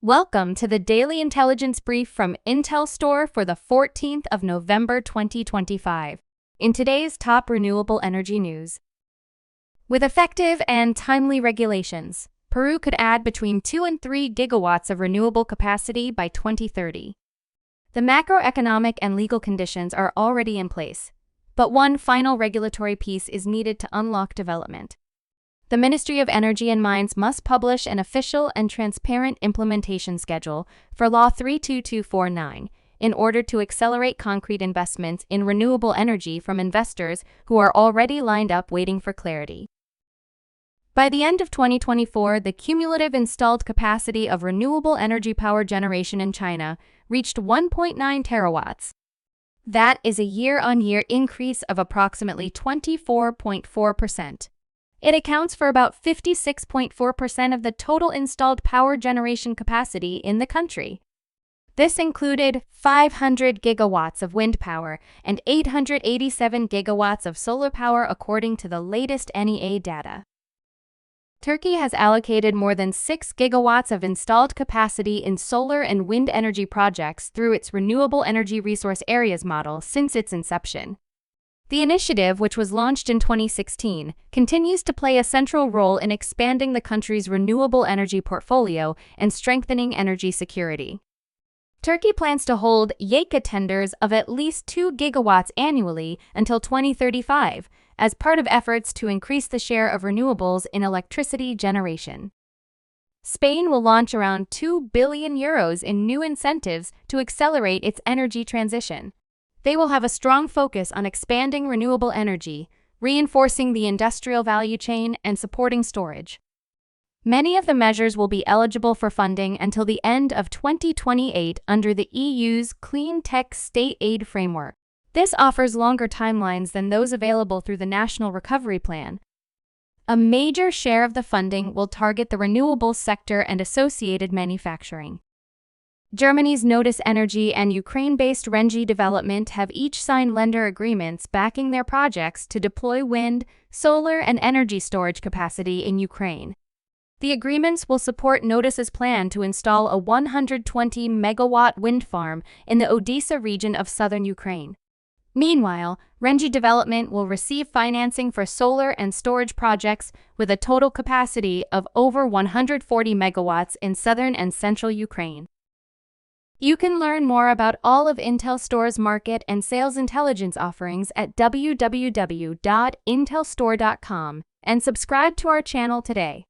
Welcome to the Daily Intelligence Brief from IntelStor for the 14th of November 2025. In today's top renewable energy news. With effective and timely regulations, Peru could add between 2 and 3 gigawatts of renewable capacity by 2030. The macroeconomic and legal conditions are already in place, but one final regulatory piece is needed to unlock development. The Ministry of Energy and Mines must publish an official and transparent implementation schedule for Law 32249 in order to accelerate concrete investments in renewable energy from investors who are already lined up waiting for clarity. By the end of 2024, the cumulative installed capacity of renewable energy power generation in China reached 1.9 terawatts. That is a year-on-year increase of approximately 24.4%. It accounts for about 56.4% of the total installed power generation capacity in the country. This included 500 gigawatts of wind power and 887 gigawatts of solar power according to the latest NEA data. Turkey has allocated more than 6 gigawatts of installed capacity in solar and wind energy projects through its Renewable Energy Resource Areas model since its inception. The initiative, which was launched in 2016, continues to play a central role in expanding the country's renewable energy portfolio and strengthening energy security. Turkey plans to hold YEKA tenders of at least 2 gigawatts annually until 2035, as part of efforts to increase the share of renewables in electricity generation. Spain will launch around €2 billion in new incentives to accelerate its energy transition. They will have a strong focus on expanding renewable energy, reinforcing the industrial value chain, and supporting storage. Many of the measures will be eligible for funding until the end of 2028 under the EU's Clean Tech State Aid Framework. This offers longer timelines than those available through the National Recovery Plan. A major share of the funding will target the renewables sector and associated manufacturing. Germany's Notus Energy and Ukraine-based Rengy Development have each signed lender agreements backing their projects to deploy wind, solar, and energy storage capacity in Ukraine. The agreements will support Notus's plan to install a 120-megawatt wind farm in the Odessa region of southern Ukraine. Meanwhile, Rengy Development will receive financing for solar and storage projects with a total capacity of over 140 megawatts in southern and central Ukraine. You can learn more about all of IntelStor's market and sales intelligence offerings at www.intelstor.com and subscribe to our channel today.